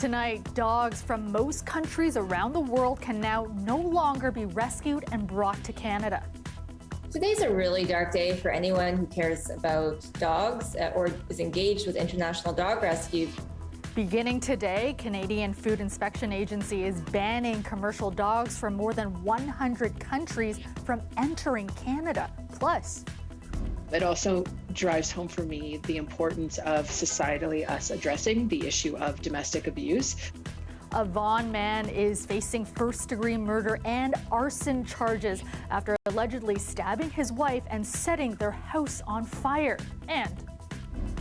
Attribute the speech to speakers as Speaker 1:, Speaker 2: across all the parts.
Speaker 1: Tonight, dogs from most countries around the world can now no longer be rescued and brought to Canada.
Speaker 2: Today's a really dark day for anyone who cares about dogs or is engaged with international dog rescue.
Speaker 1: Beginning today, Canadian Food Inspection Agency is banning commercial dogs from more than 100 countries from entering Canada. Plus,
Speaker 3: it also drives home for me the importance of societally us addressing the issue of domestic abuse.
Speaker 1: A Vaughan man is facing first-degree murder and arson charges after allegedly stabbing his wife and setting their house on fire. And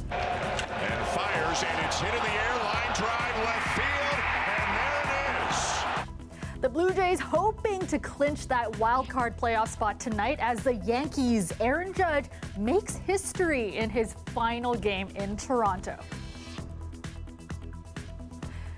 Speaker 4: fires, and it's hit in the air, line drive, left field, and there it is.
Speaker 1: The Blue Jays hoping to clinch that wild card playoff spot tonight as the Yankees' Aaron Judge makes history in his final game in Toronto.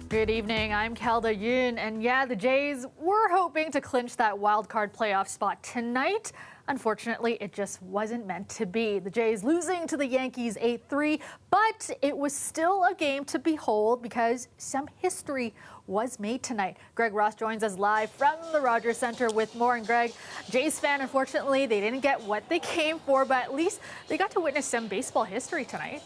Speaker 1: Good evening, I'm Kelda Yoon, and yeah, the Jays were hoping to clinch that wild card playoff spot tonight. Unfortunately, it just wasn't meant to be. The Jays losing to the Yankees 8-3, but it was still a game to behold because some history was made tonight. Greg Ross joins us live from the Rogers Centre with more. And Greg, Jays fan, unfortunately, they didn't get what they came for, but at least they got to witness some baseball history tonight.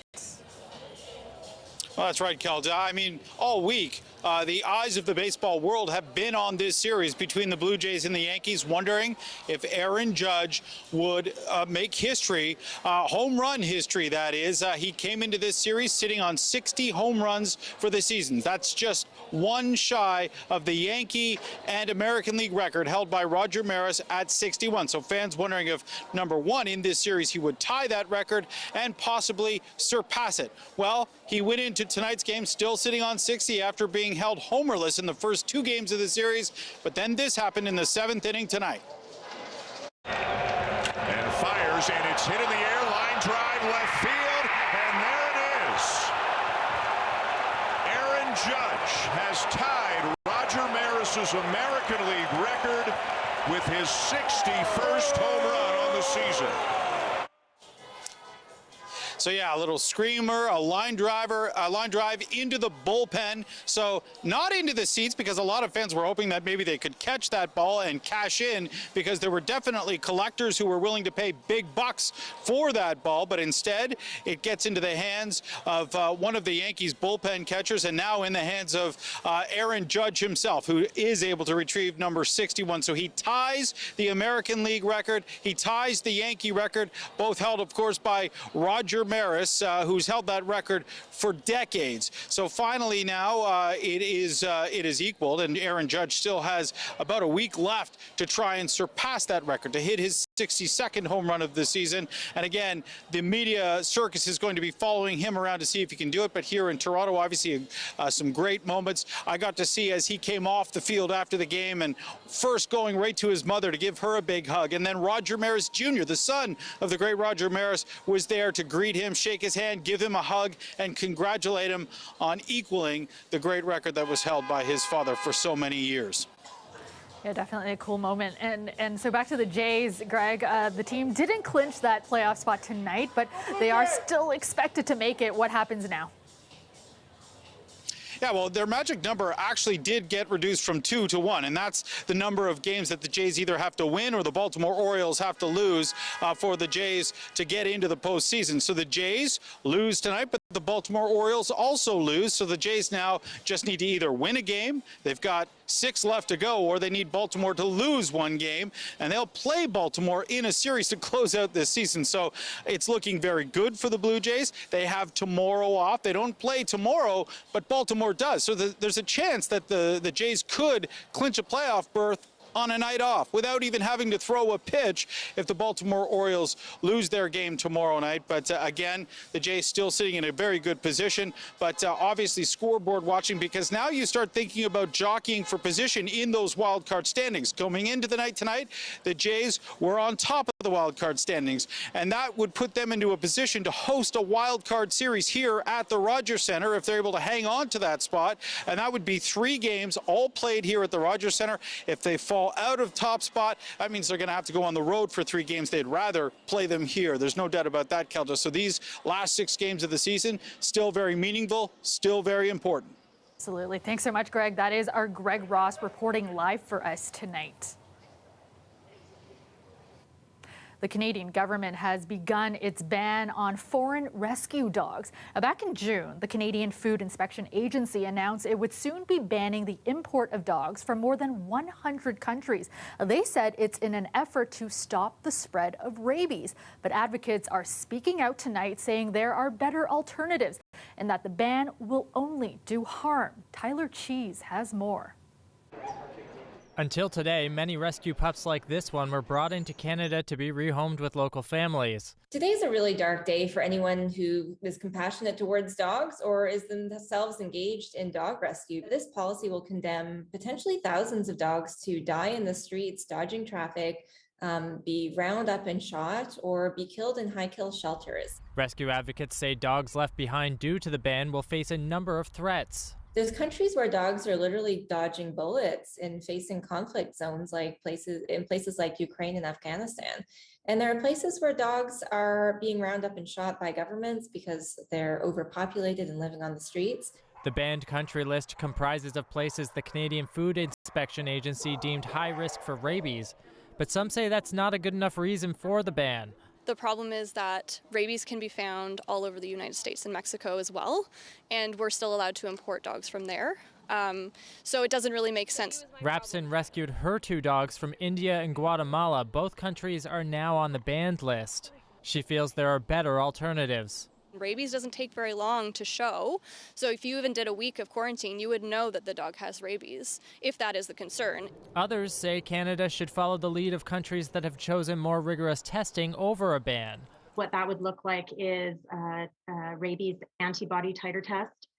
Speaker 5: Well, that's right, Kelda. I mean, all week, the eyes of the baseball world have been on this series between the Blue Jays and the Yankees, wondering if Aaron Judge would make history, home run history, that is. He came into this series sitting on 60 home runs for the season. That's just one shy of the Yankee and American League record held by Roger Maris at 61. So fans wondering if, number one, in this series he would tie that record and possibly surpass it. Well, he went into tonight's game still sitting on 60 after being held homerless in the first two games of the series, but then this happened in the seventh inning tonight.
Speaker 4: And fires, and it's hit in the air, line drive, left field, and there it is. Aaron Judge has tied Roger Maris's American League record with his 61st home run on the season.
Speaker 5: So yeah, a little screamer, a line drive into the bullpen. So not into the seats, because a lot of fans were hoping that maybe they could catch that ball and cash in, because there were definitely collectors who were willing to pay big bucks for that ball. But instead, it gets into the hands of one of the Yankees bullpen catchers, and now in the hands of Aaron Judge himself, who is able to retrieve number 61. So he ties the American League record. He ties the Yankee record, both held, of course, by Roger Maris, who's held that record for decades. So finally now it is equaled, and Aaron Judge still has about a week left to try and surpass that record, to hit his 62nd home run of the season. And again, the media circus is going to be following him around to see if he can do it. But here in Toronto, obviously some great moments I got to see as he came off the field after the game, and first going right to his mother to give her a big hug. And then Roger Maris Jr., the son of the great Roger Maris, was there to greet him, shake his hand, give him a hug, and congratulate him on equaling the great record that was held by his father for so many years.
Speaker 1: Yeah, definitely a cool moment. And so back to the Jays, Greg, the team didn't clinch that playoff spot tonight, but they are still expected to make it. What happens now?
Speaker 5: Yeah, well, their magic number actually did get reduced from 2 to 1, and that's the number of games that the Jays either have to win or the Baltimore Orioles have to lose for the Jays to get into the postseason. So the Jays lose tonight, but the Baltimore Orioles also lose. So the Jays now just need to either win a game, they've got 6 left to go, or they need Baltimore to lose one game, and they'll play Baltimore in a series to close out this season. So it's looking very good for the Blue Jays. They have tomorrow off. They don't play tomorrow, but Baltimore does. So there's a chance that the Jays could clinch a playoff berth on a night off without even having to throw a pitch if the Baltimore Orioles lose their game tomorrow night. But again, the Jays still sitting in a very good position, but obviously scoreboard watching, because now you start thinking about jockeying for position in those wild card standings. Coming into the night tonight, the Jays were on top of the wild card standings, and that would put them into a position to host a wild card series here at the Rogers Centre if they're able to hang on to that spot. And that would be 3 games all played here at the Rogers Centre. If they fall out of top spot, that means they're going to have to go on the road for 3 games. They'd rather play them here. There's no doubt about that, Kelda. So these last 6 games of the season, still very meaningful, still very important.
Speaker 1: Absolutely. Thanks so much, Greg. That is our Greg Ross reporting live for us tonight. The Canadian government has begun its ban on foreign rescue dogs. Back in June, the Canadian Food Inspection Agency announced it would soon be banning the import of dogs from more than 100 countries. They said it's in an effort to stop the spread of rabies. But advocates are speaking out tonight, saying there are better alternatives and that the ban will only do harm. Tyler Cheese has more.
Speaker 6: Until today, many rescue pups like this one were brought into Canada to be rehomed with local families.
Speaker 2: Today's a really dark day for anyone who is compassionate towards dogs or is themselves engaged in dog rescue. This policy will condemn potentially thousands of dogs to die in the streets, dodging traffic, be round up and shot, or be killed in high-kill shelters.
Speaker 6: Rescue advocates say dogs left behind due to the ban will face a number of threats.
Speaker 2: There's countries where dogs are literally dodging bullets and facing conflict zones, like places like Ukraine and Afghanistan. And there are places where dogs are being rounded up and shot by governments because they're overpopulated and living on the streets.
Speaker 6: The banned country list comprises of places the Canadian Food Inspection Agency deemed high risk for rabies, but some say that's not a good enough reason for the ban.
Speaker 7: The problem is that rabies can be found all over the United States and Mexico as well, and we're still allowed to import dogs from there. So it doesn't really make sense.
Speaker 6: Rapson rescued her 2 dogs from India and Guatemala. Both countries are now on the banned list. She feels there are better alternatives.
Speaker 7: Rabies doesn't take very long to show, so if you even did a week of quarantine, you would know that the dog has rabies, if that is the concern.
Speaker 6: Others say Canada should follow the lead of countries that have chosen more rigorous testing over a ban.
Speaker 8: What that would look like is a rabies antibody titer test,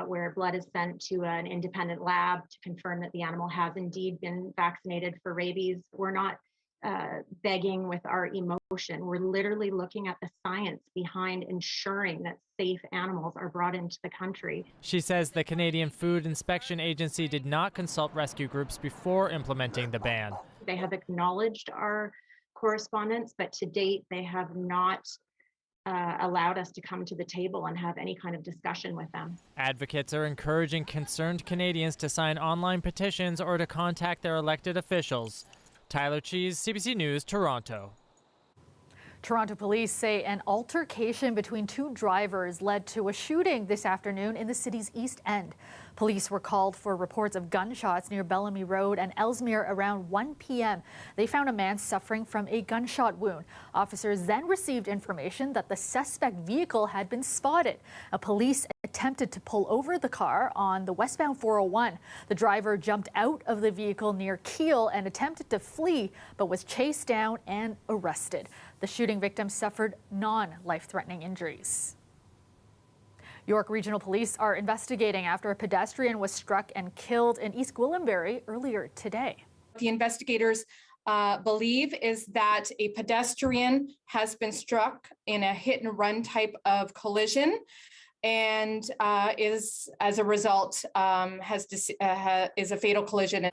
Speaker 8: where blood is sent to an independent lab to confirm that the animal has indeed been vaccinated for rabies. We're not begging with our emotion. We're literally looking at the science behind ensuring that safe animals are brought into the country.
Speaker 6: She says the Canadian Food Inspection Agency did not consult rescue groups before implementing the ban.
Speaker 8: They have acknowledged our correspondence, but to date, they have not allowed us to come to the table and have any kind of discussion with them.
Speaker 6: Advocates are encouraging concerned Canadians to sign online petitions or to contact their elected officials. Tyler Cheese, CBC News, Toronto.
Speaker 1: Toronto police say an altercation between 2 drivers led to a shooting this afternoon in the city's East End. Police were called for reports of gunshots near Bellamy Road and Ellesmere around 1 p.m. They found a man suffering from a gunshot wound. Officers then received information that the suspect vehicle had been spotted. Police attempted to pull over the car on the westbound 401. The driver jumped out of the vehicle near Keele and attempted to flee, but was chased down and arrested. The shooting victim suffered non-life-threatening injuries. York Regional Police are investigating after a pedestrian was struck and killed in East Gwillimbury earlier today.
Speaker 9: The investigators believe is that a pedestrian has been struck in a hit and run type of collision and is, as a result, is a fatal collision.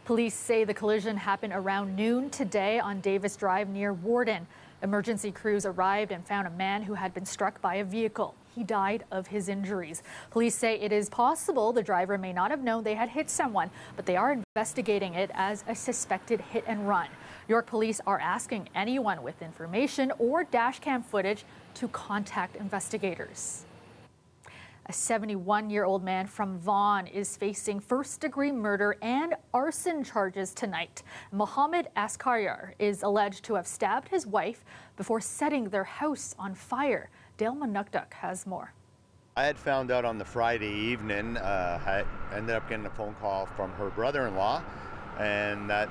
Speaker 1: Police say the collision happened around noon today on Davis Drive near Warden. Emergency crews arrived and found a man who had been struck by a vehicle. He died of his injuries. Police say it is possible the driver may not have known they had hit someone, but they are investigating it as a suspected hit and run. York police are asking anyone with information or dashcam footage to contact investigators. A 71-year-old man from Vaughan is facing first-degree murder and arson charges tonight. Mohammed Askaryar is alleged to have stabbed his wife before setting their house on fire. Dale Manukduk has more.
Speaker 10: I had found out on the Friday evening, I ended up getting a phone call from her brother-in-law, and that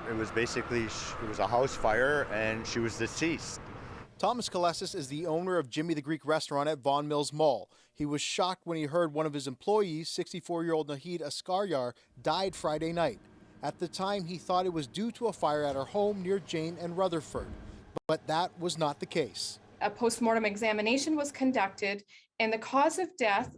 Speaker 10: it was basically, it was a house fire and she was deceased.
Speaker 11: Thomas Kalesis is the owner of Jimmy the Greek restaurant at Vaughan Mills Mall. He was shocked when he heard one of his employees, 64-year-old Nahid Askaryar, died Friday night. At the time, he thought it was due to a fire at her home near Jane and Rutherford, but that was not the case.
Speaker 9: A postmortem examination was conducted, and the cause of death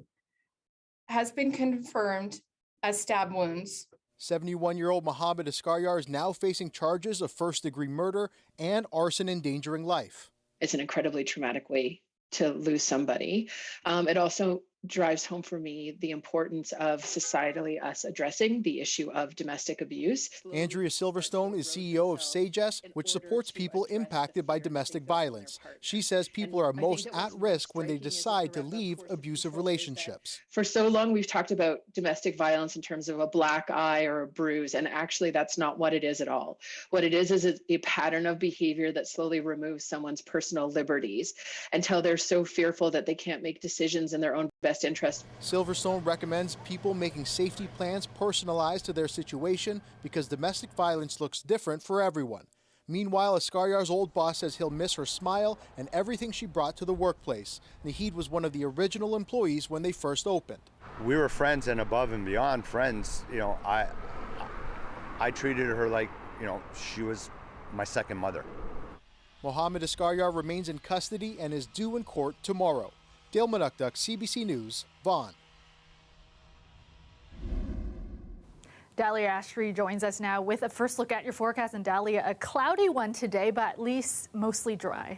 Speaker 9: has been confirmed as stab wounds.
Speaker 11: 71-year-old Mohammed Askaryar is now facing charges of first-degree murder and arson endangering life.
Speaker 3: It's an incredibly traumatic way to lose somebody. It also drives home for me the importance of societally us addressing the issue of domestic abuse.
Speaker 11: Andrea Silverstone is CEO of SAGES, which supports people impacted by domestic violence. She says people are most at risk when they decide to leave abusive relationships.
Speaker 3: For so long, we've talked about domestic violence in terms of a black eye or a bruise, and actually that's not what it is at all. What it is a pattern of behavior that slowly removes someone's personal liberties until they're so fearful that they can't make decisions in their own best interest.
Speaker 11: Silverstone recommends people making safety plans personalized to their situation because domestic violence looks different for everyone. Meanwhile, Ascaryar's old boss says he'll miss her smile and everything she brought to the workplace. Naheed was one of the original employees when they first opened.
Speaker 10: We were friends and above and beyond friends. You know, I treated her like, you know, she was my second mother.
Speaker 11: Mohammed Ascaryar remains in custody and is due in court tomorrow. Dale Manukduk, CBC News, Vaughan.
Speaker 1: Dahlia Ashtree joins us now with a first look at your forecast. And Dahlia, a cloudy one today, but at least mostly dry.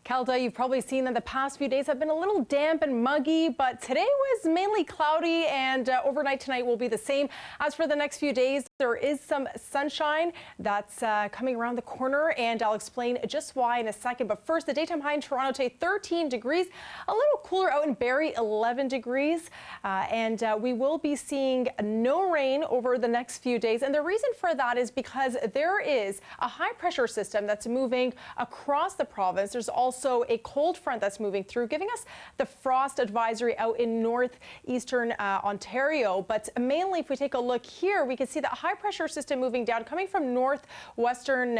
Speaker 12: Kelda, you've probably seen that the past few days have been a little damp and muggy, but today was mainly cloudy, and overnight tonight will be the same. As for the next few days, there is some sunshine that's coming around the corner, and I'll explain just why in a second. But first, the daytime high in Toronto today, 13 degrees, a little cooler out in Barrie, 11 degrees, and we will be seeing no rain over the next few days. And the reason for that is because there is a high pressure system that's moving across the province. There's also a cold front that's moving through, giving us the frost advisory out in northeastern Ontario. But mainly, if we take a look here, we can see that high pressure system moving down, coming from northwestern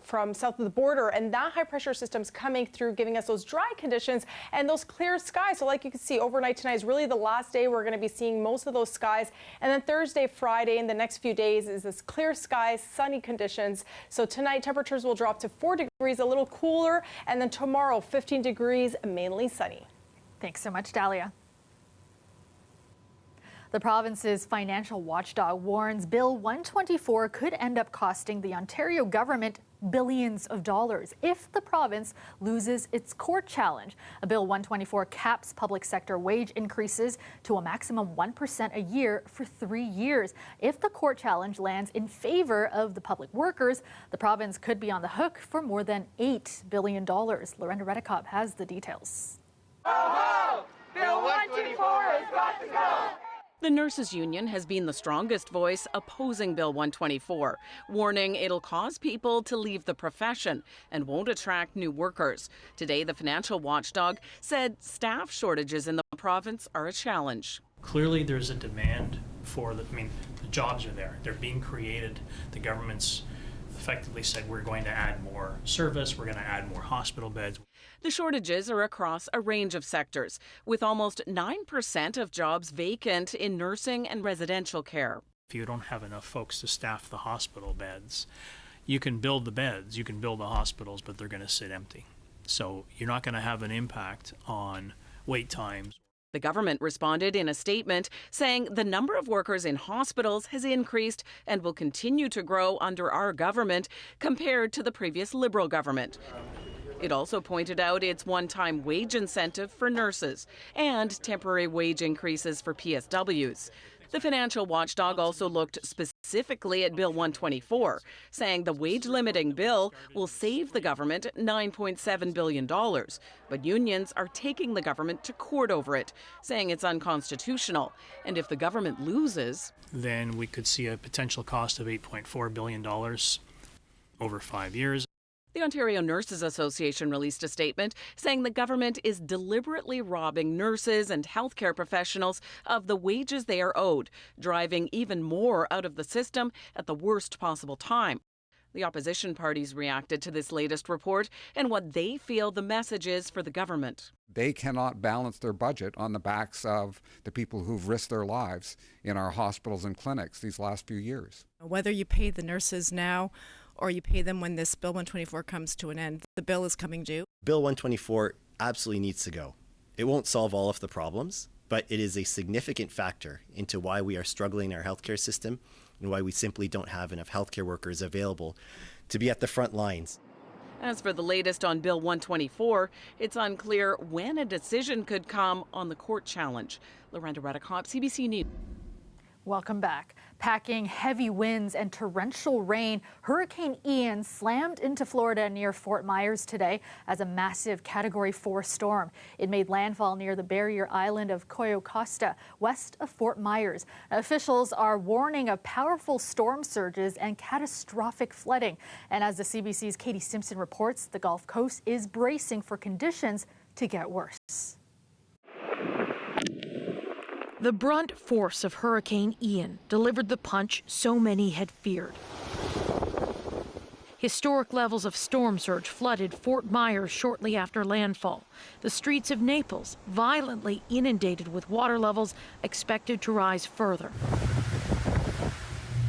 Speaker 12: from south of the border, and that high pressure system's coming through, giving us those dry conditions and those clear skies. So like you can see, overnight tonight is really the last day we're going to be seeing most of those skies, and then Thursday, Friday, in the next few days is this clear skies, sunny conditions. So tonight temperatures will drop to 4 degrees, a little cooler, and then tomorrow 15 degrees, mainly sunny.
Speaker 1: Thanks so much, Dahlia. The province's financial watchdog warns Bill 124 could end up costing the Ontario government billions of dollars if the province loses its court challenge. Bill 124 caps public sector wage increases to a maximum 1% a year for 3 years. If the court challenge lands in favor of the public workers, the province could be on the hook for more than $8 billion. Lorenda Redekop has the details.
Speaker 13: Ho, ho! Bill 124 has got to go!
Speaker 14: The nurses' union has been the strongest voice opposing Bill 124, warning it'll cause people to leave the profession and won't attract new workers. Today, the financial watchdog said staff shortages in the province are a challenge.
Speaker 15: Clearly, there's a demand for the jobs are there. They're being created. The government's effectively said we're going to add more service, we're going to add more hospital beds.
Speaker 14: The shortages are across a range of sectors, with almost 9% of jobs vacant in nursing and residential care.
Speaker 15: If you don't have enough folks to staff the hospital beds, you can build the beds, you can build the hospitals, but they're going to sit empty. So you're not going to have an impact on wait times.
Speaker 14: The government responded in a statement saying the number of workers in hospitals has increased and will continue to grow under our government compared to the previous Liberal government. It also pointed out its one-time wage incentive for nurses and temporary wage increases for PSWs. The financial watchdog also looked specifically at Bill 124, saying the wage-limiting bill will save the government $9.7 billion. But unions are taking the government to court over it, saying it's unconstitutional. And if the government loses,
Speaker 15: then we could see a potential cost of $8.4 billion over 5 years.
Speaker 14: The Ontario Nurses Association released a statement saying the government is deliberately robbing nurses and healthcare professionals of the wages they are owed, driving even more out of the system at the worst possible time. The opposition parties reacted to this latest report and what they feel the message is for the government.
Speaker 16: They cannot balance their budget on the backs of the people who've risked their lives in our hospitals and clinics these last few years.
Speaker 17: Whether you pay the nurses now or you pay them when this Bill 124 comes to an end, the bill is coming due.
Speaker 18: Bill 124 absolutely needs to go. It won't solve all of the problems, but it is a significant factor into why we are struggling in our healthcare system and why we simply don't have enough healthcare workers available to be at the front lines.
Speaker 14: As for the latest on Bill 124, it's unclear when a decision could come on the court challenge. Lorenda Redicop, CBC News.
Speaker 1: Welcome back. Packing heavy winds and torrential rain, Hurricane Ian slammed into Florida near Fort Myers today as a massive Category 4 storm. It made landfall near the barrier island of Coyo Costa, west of Fort Myers. Officials are warning of powerful storm surges and catastrophic flooding. And as the CBC's Katie Simpson reports, the Gulf Coast is bracing for conditions to get worse.
Speaker 19: The brunt force of Hurricane Ian delivered the punch so many had feared. Historic levels of storm surge flooded Fort Myers shortly after landfall. The streets of Naples violently inundated with water levels expected to rise further.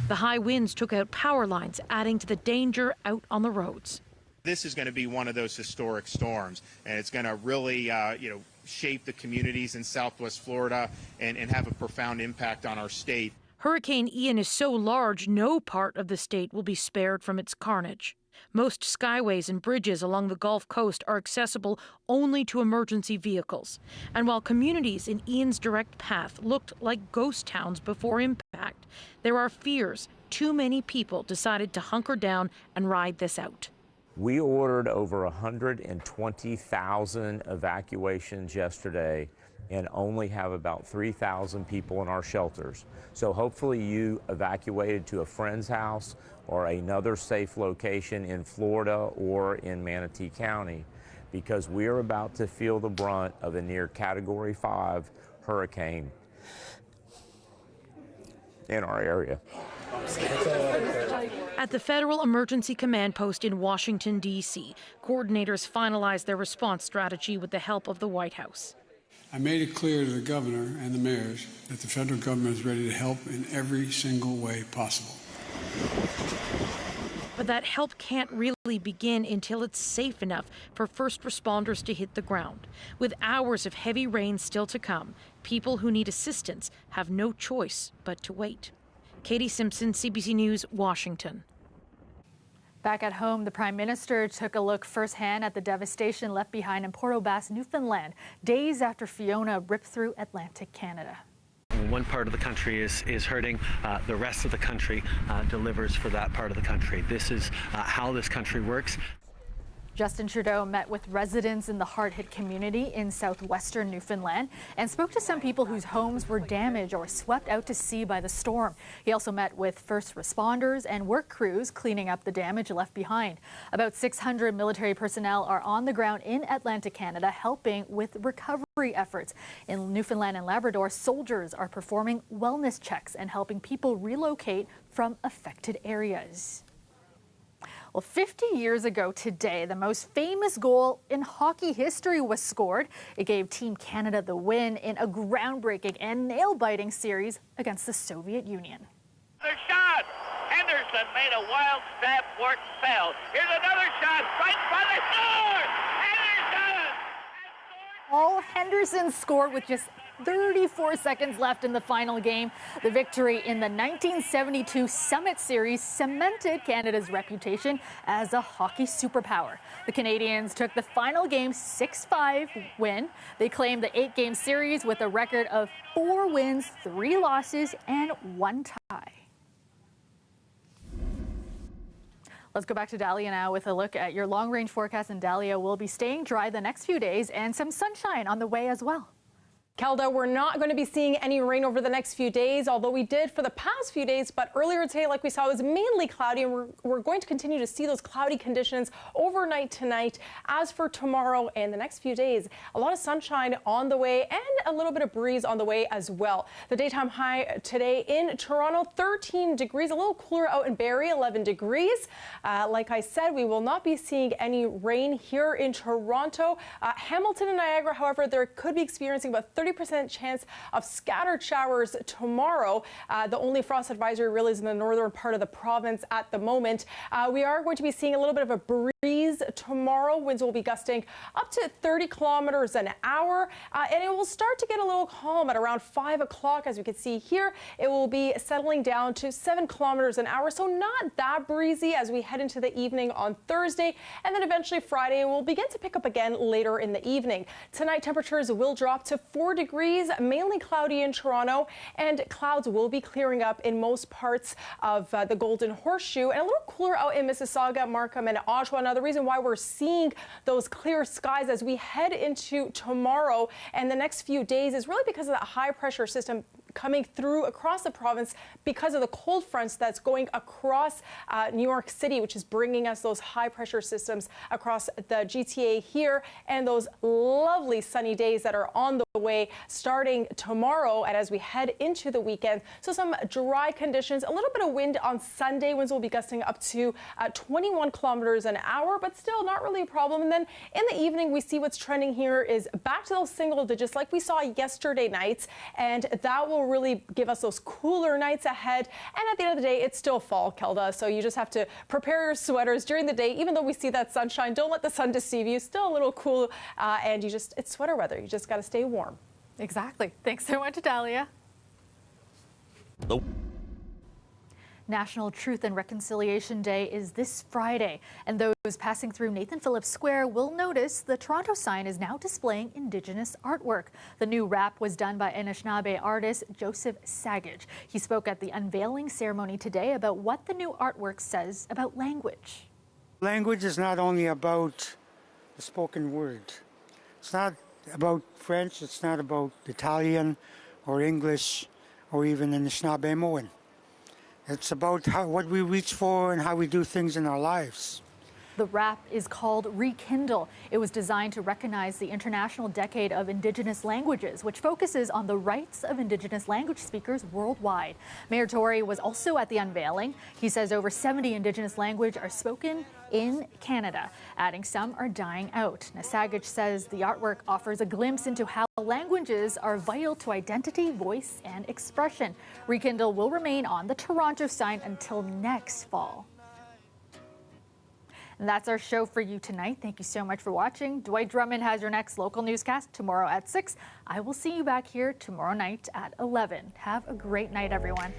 Speaker 19: The high winds took out power lines, adding to the danger out on the roads.
Speaker 20: This is going to be one of those historic storms, and it's going to really, shape the communities in Southwest Florida and have a profound impact on our state.
Speaker 19: Hurricane Ian is so large, no part of the state will be spared from its carnage. Most skyways and bridges along the Gulf Coast are accessible only to emergency vehicles. And while communities in Ian's direct path looked like ghost towns before impact, there are fears too many people decided to hunker down and ride this out.
Speaker 21: We ordered over 120,000 evacuations yesterday and only have about 3,000 people in our shelters. So hopefully you evacuated to a friend's house or another safe location in Florida or in Manatee County, because we're about to feel the brunt of a near Category 5 hurricane in our area.
Speaker 19: At the Federal Emergency Command Post in Washington, D.C., coordinators finalized their response strategy with the help of the White House.
Speaker 22: I made it clear to the governor and the mayors that the federal government is ready to help in every single way possible.
Speaker 19: But that help can't really begin until it's safe enough for first responders to hit the ground. With hours of heavy rain still to come, people who need assistance have no choice but to wait. Katie Simpson, CBC News, Washington.
Speaker 1: Back at home, the Prime Minister took a look firsthand at the devastation left behind in Port aux Basques, Newfoundland, days after Fiona ripped through Atlantic Canada.
Speaker 23: One part of the country is hurting, the rest of the country delivers for that part of the country. This is how this country works.
Speaker 1: Justin Trudeau met with residents in the hard-hit community in southwestern Newfoundland and spoke to some people whose homes were damaged or swept out to sea by the storm. He also met with first responders and work crews cleaning up the damage left behind. About 600 military personnel are on the ground in Atlantic Canada helping with recovery efforts. In Newfoundland and Labrador, soldiers are performing wellness checks and helping people relocate from affected areas. Well, 50 years ago today, the most famous goal in hockey history was scored. It gave Team Canada the win in a groundbreaking and nail-biting series against the Soviet Union.
Speaker 13: The shot! Henderson made a wild stab for it and fell. Here's another shot right by the score! Henderson!
Speaker 1: All Henderson scored with just 34 seconds left in the final game. The victory in the 1972 Summit Series cemented Canada's reputation as a hockey superpower. The Canadians took the final game 6-5 win. They claimed the 8-game series with a record of 4 wins, 3 losses, and 1 tie. Let's go back to Dahlia now with a look at your long-range forecast. And Dahlia will be staying dry the next few days and some sunshine on the way as well.
Speaker 12: Kelda, we're not going to be seeing any rain over the next few days, although we did for the past few days. But earlier today, like we saw, it was mainly cloudy, and we're going to continue to see those cloudy conditions overnight tonight. As for tomorrow and the next few days, a lot of sunshine on the way and a little bit of breeze on the way as well. The daytime high today in Toronto, 13 degrees, a little cooler out in Barrie, 11 degrees. Like I said, we will not be seeing any rain here in Toronto. Hamilton and Niagara, however, there could be experiencing about 30% chance of scattered showers tomorrow. The only frost advisory really is in the northern part of the province at the moment. We are going to be seeing a little bit of a breeze tomorrow. Winds will be gusting up to 30 kilometers an hour, and it will start to get a little calm at around 5 o'clock. As we can see here, it will be settling down to 7 kilometers an hour, so not that breezy as we head into the evening on Thursday, and then eventually Friday will begin to pick up again later in the evening. Tonight, temperatures will drop to 4 degrees, mainly cloudy in Toronto, and clouds will be clearing up in most parts of the Golden Horseshoe, and a little cooler out in Mississauga, Markham, and Oshawa. Now, the reason why we're seeing those clear skies as we head into tomorrow and the next few days is really because of that high pressure system coming through across the province because of the cold fronts that's going across New York City, which is bringing us those high pressure systems across the GTA here, and those lovely sunny days that are on the way starting tomorrow and as we head into the weekend. So some dry conditions, a little bit of wind on Sunday. Winds will be gusting up to 21 kilometers an hour, but still not really a problem. And then in the evening, we see what's trending here is back to those single digits like we saw yesterday nights, and that will really give us those cooler nights ahead. And at the end of the day, it's still fall, Kelda, so you just have to prepare your sweaters during the day. Even though we see that sunshine, don't let the sun deceive you. Still a little cool, and it's sweater weather. You just got to stay warm.
Speaker 1: Exactly. Thanks so much, Dalia.
Speaker 2: Nope.
Speaker 1: National Truth and Reconciliation Day is this Friday, and those passing through Nathan Phillips Square will notice the Toronto sign is now displaying Indigenous artwork. The new wrap was done by Anishinaabe artist Joseph Sagage. He spoke at the unveiling ceremony today about what the new artwork says about language.
Speaker 2: Language is not only about the spoken word. It's not about French, it's not about Italian or English or even Anishinaabe. It's about what we reach for and how we do things in our lives.
Speaker 1: The wrap is called Rekindle. It was designed to recognize the International Decade of Indigenous Languages, which focuses on the rights of Indigenous language speakers worldwide. Mayor Tory was also at the unveiling. He says over 70 Indigenous languages are spoken in Canada, adding some are dying out. Sagage says the artwork offers a glimpse into how languages are vital to identity, voice, and expression. Rekindle will remain on the Toronto sign until next fall. And that's our show for you tonight. Thank you so much for watching. Dwight Drummond has your next local newscast tomorrow at 6. I will see you back here tomorrow night at 11. Have a great night, everyone.